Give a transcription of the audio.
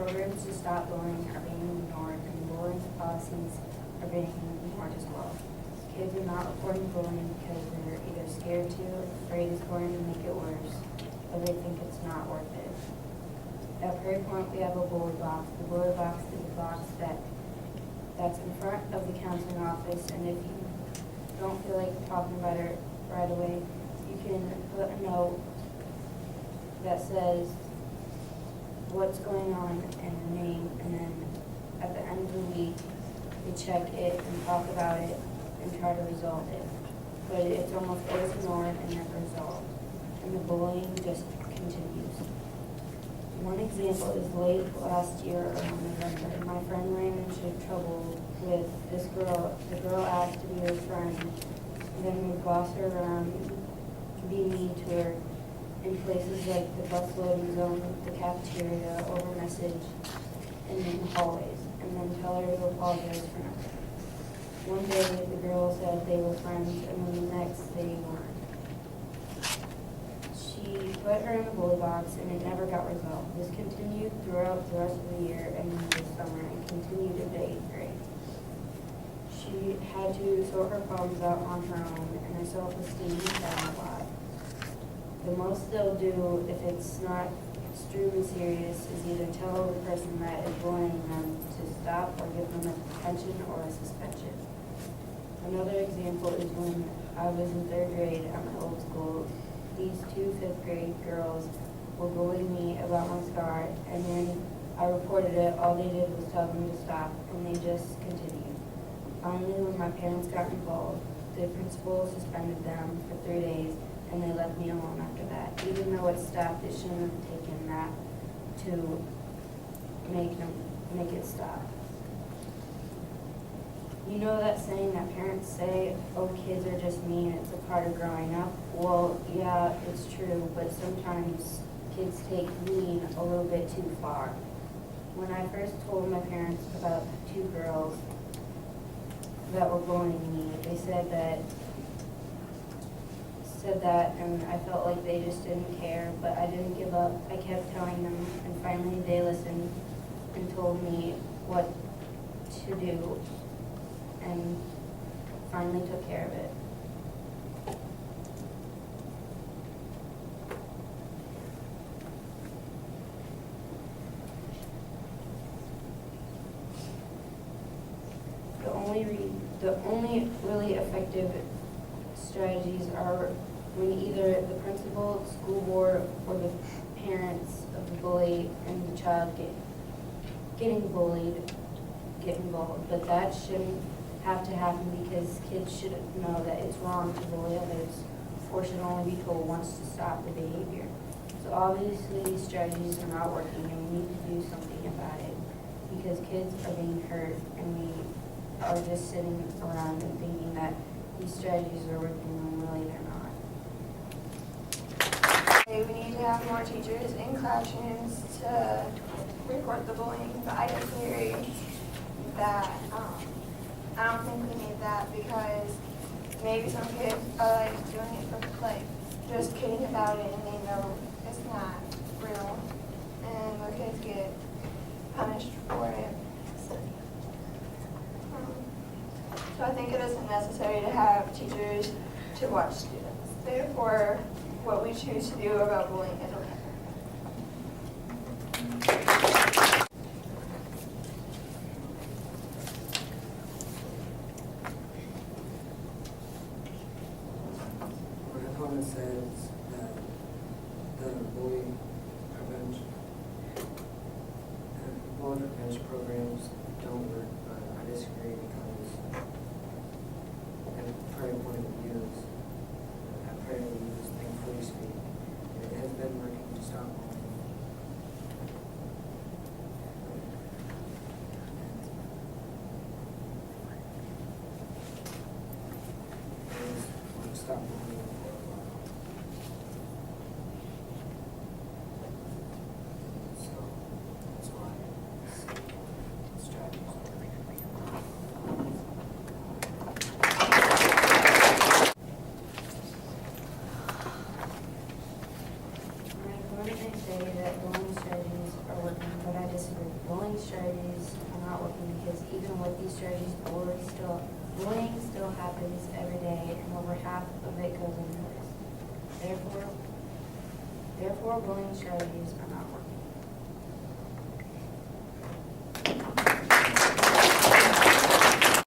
programs to stop bullying are being ignored, and bullying policies are being ignored as well. Kids are not reporting bullying because they're either scared to, afraid it's going to make it worse, or they think it's not worth it. At Prairie Point, we have a bully box. The bully box is a box that's in front of the counseling office, and if you don't feel like talking about it right away, you can put a note that says what's going on and your name, and then at the end of the week, we check it and talk about it and try to resolve it. But it's almost always ignored and never resolved, and the bullying just continues. One example is late last year around November. My friend ran into trouble with this girl. The girl asked to be her friend, and then would boss her around, be mean to her in places like the bus loading zone, the cafeteria, over message, and in the hallways, and then tell her to apologize for nothing. One day, the girl said they were friends, and then the next they weren't. She put her in the bully box, and it never got resolved. This continued throughout the rest of the year and into the summer, and continued into 8th grade. She had to sort her problems out on her own, and her self-esteem was down a lot. The most they'll do, if it's not extremely serious, is either tell the person that is bullying them to stop or give them a detention or a suspension. Another example is when I was in 3rd grade at my old school. These 2 5th grade girls were bullying me about my scar, and when I reported it, all they did was tell them to stop, and they just continued. Finally, when my parents got involved, the principal suspended them for 3 days, and they left me alone after that. Even though it stopped, it shouldn't have taken that to make it stop. You know that saying that parents say, oh, kids are just mean, it's a part of growing up? Well, yeah, it's true, but sometimes kids take mean a little bit too far. When I first told my parents about 2 girls that were bullying me, they said that, and I felt like they just didn't care, but I didn't give up. I kept telling them, and finally they listened and told me what to do, and finally took care of it. The only really effective strategies are when either the principal, school board, or the parents of the bully and the child getting bullied get involved. But that shouldn't have to happen because kids should know that it's wrong to bully others, or should only be told once to stop the behavior. So obviously these strategies are not working, and we need to do something about it because kids are being hurt, and we are just sitting around and thinking that these strategies are working when really they're not. We need to have more teachers in classrooms to report the bullying, but I disagree that I don't think we need that because maybe some kids are like doing it for like just kidding about it and they know it's not real and the kids get punished for it. So I think it isn't necessary to have teachers to watch students. Therefore, what we choose to do about bullying is okay. My opponent says that the bully prevention programs don't work, but I disagree because at Prairie Point we use, at Prairie we use Thankfully Speak, and it has been working to stop bullying. It is stop bullying for a while. So that's why strategies are not working because even with these strategies, bullying still happens every day and over half of it goes unnoticed. Therefore, bullying strategies are not working.